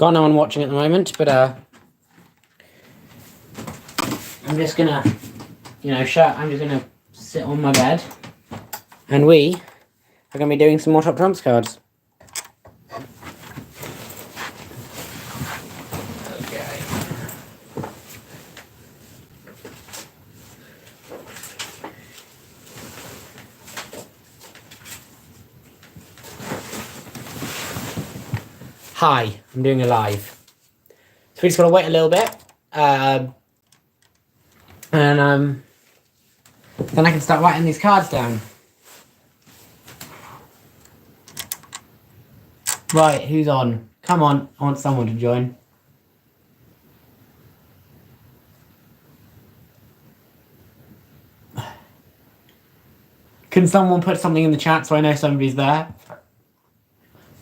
Got no one watching at the moment, but I'm just gonna, I'm just gonna sit on my bed, and we are gonna be doing some more Top Trumps cards. Okay. Hi, I'm doing a live. So we just gotta wait a little bit, and then I can start writing these cards down. Right, who's on? Come on, I want someone to join. Can someone put something in the chat so I know somebody's there?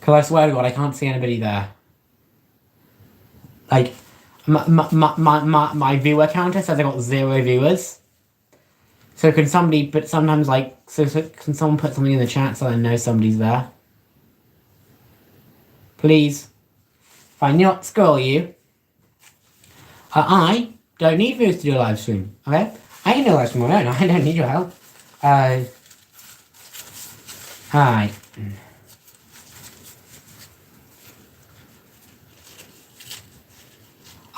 Because I swear to God, I can't see anybody there. Like, my viewer counter says I got 0 viewers. So can somebody, but sometimes can someone put something in the chat so I know somebody's there? Please. Fine, you know what, scroll you. I don't need viewers to do a live stream, okay? I can do a live stream on my own, I don't need your help. Hi.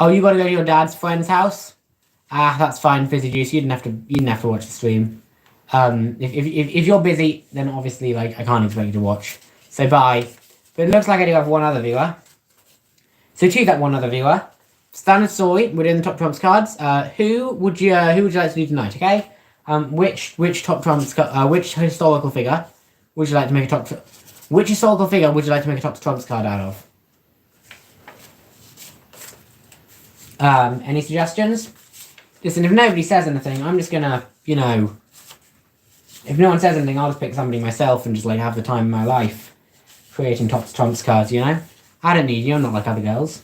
Oh, you gotta go to your dad's friend's house? Ah, that's fine, Fizzy Juice. You didn't have to watch the stream. If you're busy, then obviously I can't expect you to watch. So bye. But it looks like I do have one other viewer. So to that one other viewer, standard story. We're doing the Top Trumps cards. Who would you like to do tonight? Okay. Which Top Trumps? Which historical figure would you like to make a Top? Which historical figure would you like to make a Top Trumps card out of? Any suggestions? Listen, if nobody says anything, I'm just gonna, if no one says anything, I'll just pick somebody myself and just have the time of my life creating Top Trumps cards, I don't need you, I'm not like other girls.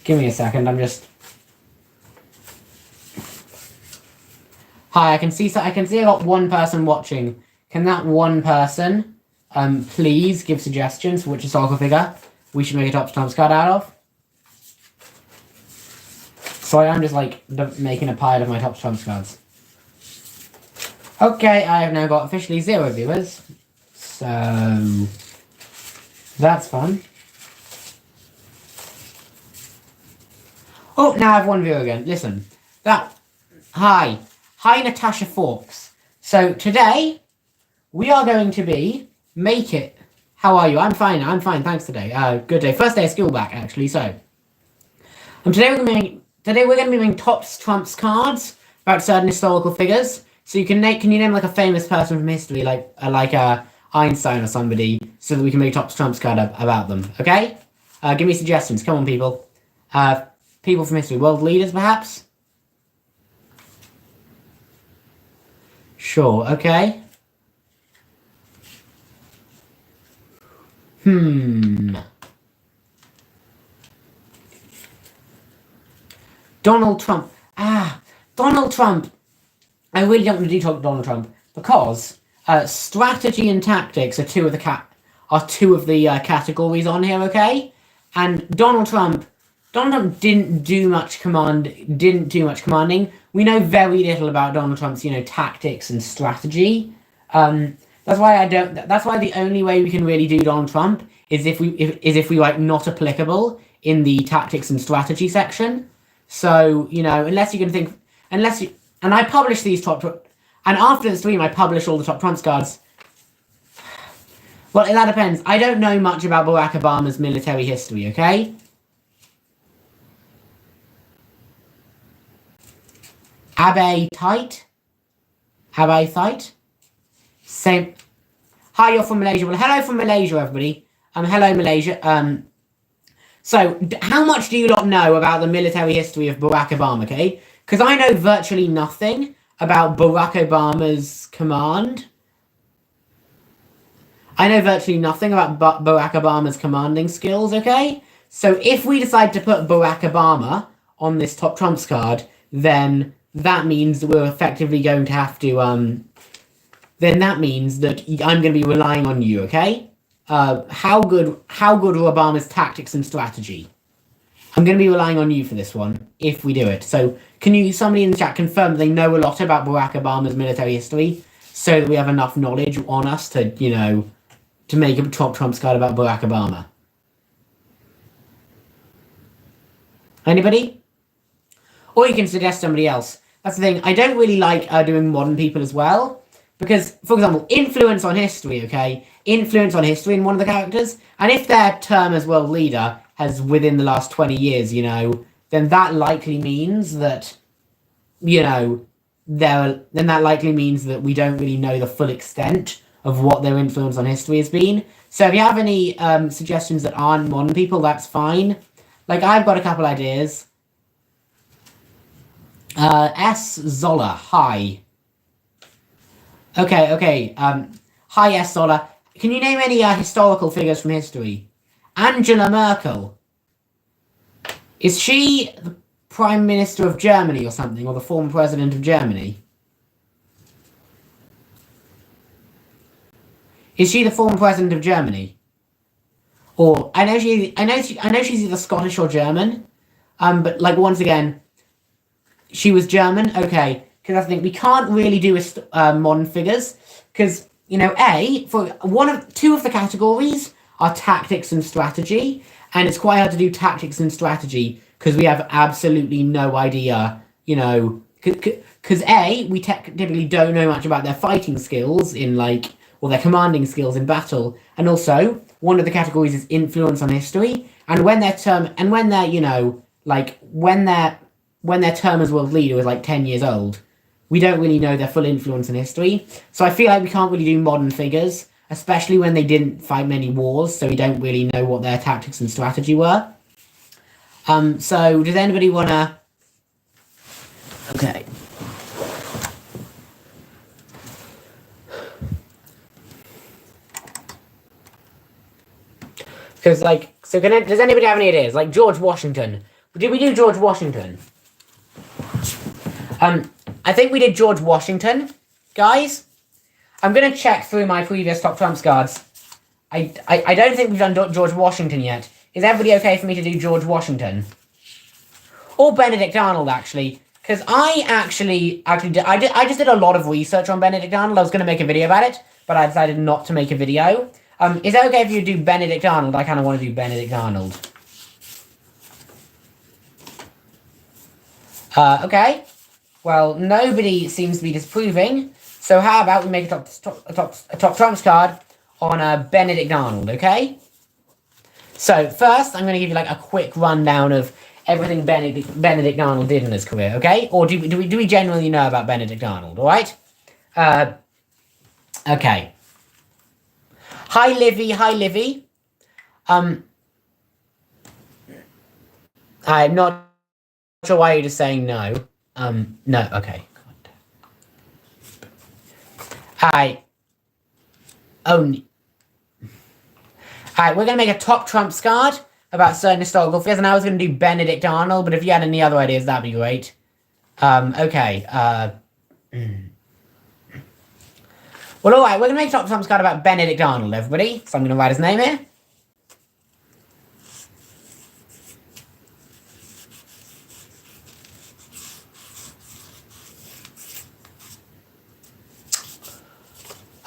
Give me a second, I'm just... Hi, I can see I got one person watching. Can that one person, please give suggestions for which historical figure we should make a Top Trumps card out of? Sorry, I'm just making a pile of my Top Trumps cards. Okay, I have now got officially 0 viewers. So that's fun. Oh, now I have 1 viewer again. Listen. Hi Natasha Forks. So today we are going to be how are you? I'm fine, thanks today. Good day. First day of school back actually, so today we're going to be making Top Trumps cards about certain historical figures. So can you name a famous person from history, like Einstein or somebody, so that we can make a Top Trumps card about them, okay? Give me suggestions, come on people. People from history, world leaders perhaps? Sure, okay. Donald Trump. Donald Trump. I really don't want to do Donald Trump because strategy and tactics are two of the categories on here, okay? And Donald Trump didn't do much commanding. We know very little about Donald Trump's, tactics and strategy. That's why the only way we can really do Donald Trump is if we not applicable in the tactics and strategy section. So, unless you can think, and I publish these and after the stream I publish all the Top Trumps cards. Well, that depends. I don't know much about Barack Obama's military history, okay? Abe Thite? Same. Hi, you're from Malaysia. Well, hello from Malaysia, everybody. Hello, Malaysia. So, how much do you lot know about the military history of Barack Obama, okay? Because I know virtually nothing about Barack Obama's command. I know virtually nothing about Barack Obama's commanding skills, okay? So if we decide to put Barack Obama on this Top Trumps card, then that means that we're effectively going to have to, then that means that I'm going to be relying on you, okay? how good were Obama's tactics and strategy? I'm going to be relying on you for this one, if we do it. So, can somebody in the chat confirm that they know a lot about Barack Obama's military history, so that we have enough knowledge on us to, to make a top Trump card about Barack Obama? Anybody? Or you can suggest somebody else. That's the thing. I don't really like doing modern people as well. Because, for example, influence on history, okay? Influence on history in one of the characters. And if their term as world leader has within the last 20 years, then that likely means that, then that likely means that we don't really know the full extent of what their influence on history has been. So if you have any suggestions that aren't modern people, that's fine. Like, I've got a couple ideas. S. Zola, hi. Okay. Hi, S. Zola. Can you name any historical figures from history? Angela Merkel. Is she the Prime Minister of Germany or something, or the former President of Germany? Is she the former President of Germany? Or I know she's either Scottish or German. But like once again, she was German. Okay, because I think we can't really do modern figures because two of the categories are tactics and strategy, and it's quite hard to do tactics and strategy because we have absolutely no idea. Because we typically don't know much about their fighting skills or their commanding skills in battle, and also one of the categories is influence on history, and when their term as world leader was like 10 years old, we don't really know their full influence in history. So I feel like we can't really do modern figures, especially when they didn't fight many wars, so we don't really know what their tactics and strategy were. So does anybody wanna? Okay. Because, does anybody have any ideas? Like, George Washington. Did we do George Washington? I think we did George Washington. Guys, I'm going to check through my previous Top Trumps cards. I don't think we've done George Washington yet. Is everybody okay for me to do George Washington? Or Benedict Arnold, actually. Because I just did a lot of research on Benedict Arnold. I was going to make a video about it, but I decided not to make a video. Is it okay if you do Benedict Arnold? I kind of want to do Benedict Arnold. Okay. Well, nobody seems to be disapproving. So how about we make a top Trumps card on Benedict Arnold, okay? So first, I'm going to give you a quick rundown of everything Benedict Arnold did in his career, okay? Or do we generally know about Benedict Arnold? All right. Okay. Hi, Livy. I'm not sure why you're just saying no. No, okay. Hi. Only. Alright, we're going to make a top Trumps card about certain historical figures, and I was going to do Benedict Arnold, but if you had any other ideas, that'd be great. Okay. Well, alright, we're going to make a top Trumps card about Benedict Arnold, everybody. So I'm going to write his name here.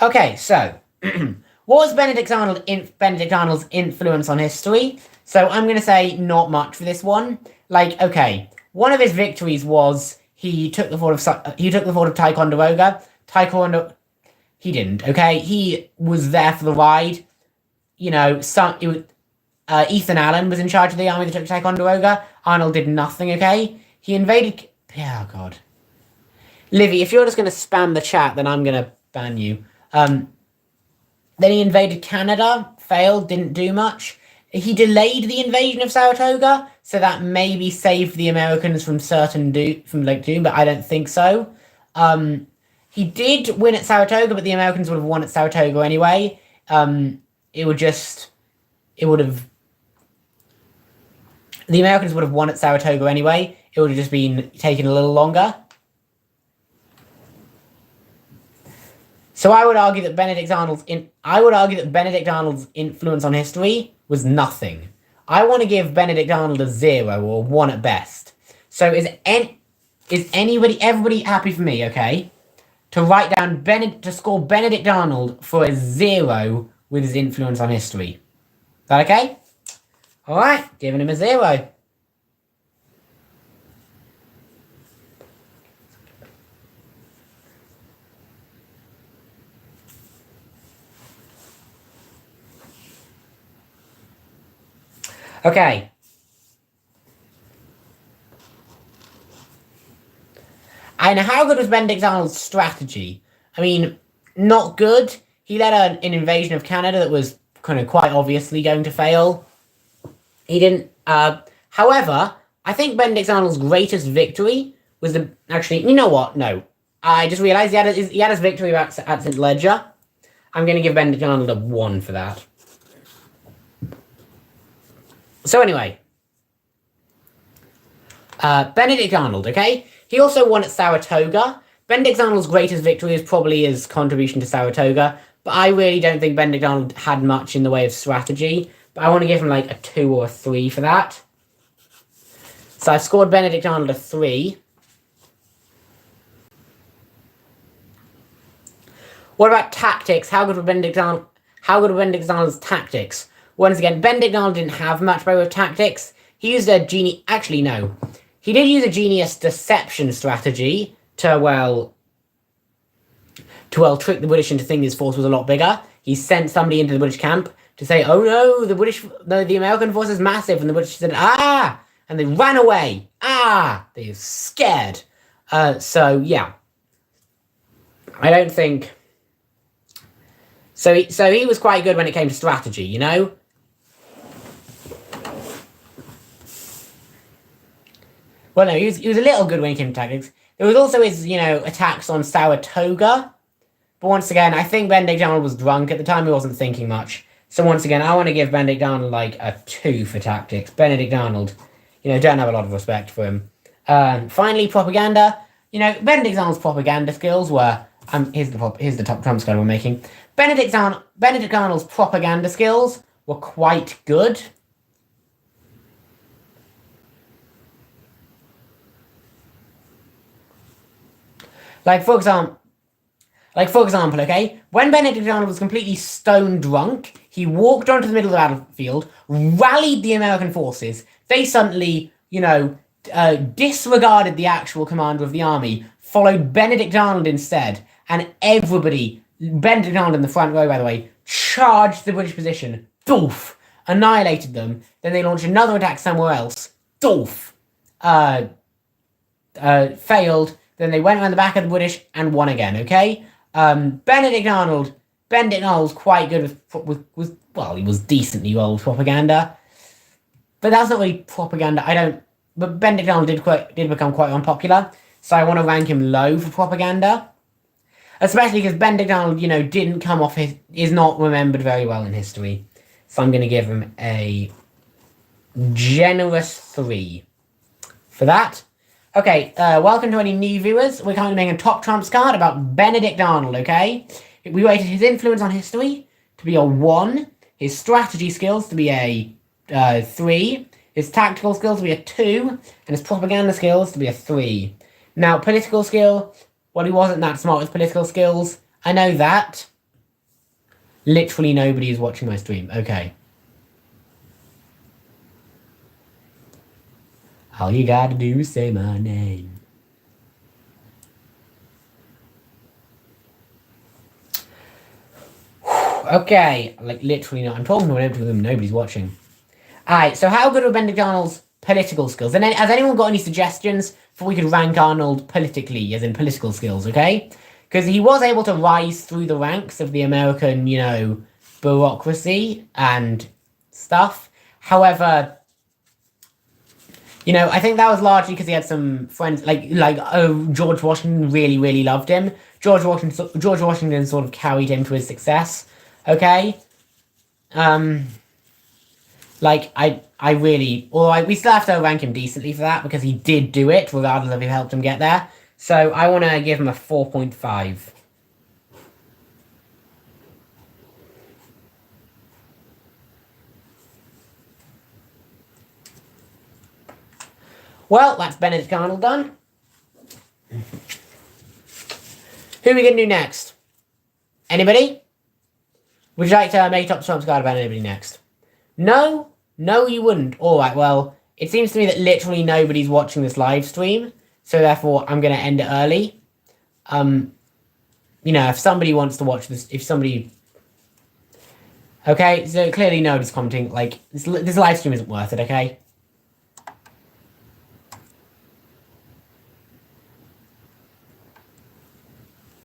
Okay, so what was Benedict Arnold's influence on history? So I'm going to say not much for this one. Okay, one of his victories was he took the fort of Ticonderoga. He didn't. Okay, he was there for the ride. Ethan Allen was in charge of the army that took Ticonderoga. Arnold did nothing. Okay, he invaded. Oh God, Livy, if you're just going to spam the chat, then I'm going to ban you. Then he invaded Canada, failed, didn't do much. He delayed the invasion of Saratoga, so that maybe saved the Americans from Lake Doom, but I don't think so. He did win at Saratoga, but the Americans would have won at Saratoga anyway. The Americans would have won at Saratoga anyway. It would have just been taken a little longer. So I would argue that Benedict Arnold's influence on history was nothing. I want to give Benedict Arnold a 0 or 1 at best. So everybody happy for me, okay? To write down to score Benedict Arnold for a 0 with his influence on history. Is that okay? Alright, giving him a 0. Okay. And how good was Benedict Arnold's strategy? I mean, not good. He led an invasion of Canada that was kind of quite obviously going to fail. He didn't. However, I think Benedict Arnold's greatest victory was actually. You know what? No, I just realized he had his victory at St. Ledger. I'm going to give Benedict Arnold a 1 for that. So anyway, Benedict Arnold. Okay, he also won at Saratoga. Benedict Arnold's greatest victory is probably his contribution to Saratoga, but I really don't think Benedict Arnold had much in the way of strategy. But I want to give him like a 2 or a 3 for that. So I scored Benedict Arnold a 3. What about tactics? How good were Benedict Arnold's tactics? Once again, Benedict Arnold didn't have much by way of tactics. He used a genius. Actually, no. He did use a genius deception strategy to trick the British into thinking his force was a lot bigger. He sent somebody into the British camp to say, "Oh no, the American force is massive," and the British said, "Ah!" and they ran away. Ah! They were scared. So yeah, I don't think. So he was quite good when it came to strategy, you know. Well, no, he was a little good when it came to tactics. There was also his, attacks on Saratoga. But once again, I think Benedict Arnold was drunk. At the time, he wasn't thinking much. So once again, I want to give Benedict Arnold, like, a 2 for tactics. Benedict Arnold, don't have a lot of respect for him. Finally, propaganda. Benedict Arnold's propaganda skills were... here's the top Trump score we're making. Benedict Arnold's propaganda skills were quite good. Like, for example, okay? When Benedict Arnold was completely stone drunk, he walked onto the middle of the battlefield, rallied the American forces. They suddenly, disregarded the actual commander of the army, followed Benedict Arnold instead, and Benedict Arnold in the front row, by the way, charged the British position, doof, annihilated them. Then they launched another attack somewhere else, doof, failed. Then they went around the back of the British and won again, okay? Benedict Arnold's quite good with he was decently well with propaganda. But that's not really propaganda. But Benedict Arnold did become quite unpopular. So I want to rank him low for propaganda. Especially because Benedict Arnold, didn't come off is not remembered very well in history. So I'm going to give him a generous 3 for that. Okay, welcome to any new viewers. We're currently making a top trumps card about Benedict Arnold, okay? We rated his influence on history to be a 1, his strategy skills to be a 3, his tactical skills to be a 2, and his propaganda skills to be a 3. Now, political skill, he wasn't that smart with political skills. I know that. Literally nobody is watching my stream. Okay. All you gotta do is say my name. Okay, like literally not. I'm talking to an empty room, nobody's watching. Alright, so how good were Benedict Arnold's political skills? And then, has anyone got any suggestions for we could rank Arnold politically, as in political skills, okay? Because he was able to rise through the ranks of the American, bureaucracy and stuff. However, I think that was largely because he had some friends, George Washington really, really loved him. George Washington sort of carried him to his success, okay? We still have to rank him decently for that, because he did do it, regardless of who helped him get there. So I want to give him a 4.5. Well, that's Benedict Arnold done. Who are we going to do next? Anybody? Would you like to make a top Trump card about anybody next? No? No, you wouldn't. Alright, well, it seems to me that literally nobody's watching this live stream, so therefore I'm going to end it early. You know, if somebody wants to watch this, if somebody... Okay, so clearly nobody's commenting, like, this live stream isn't worth it, okay?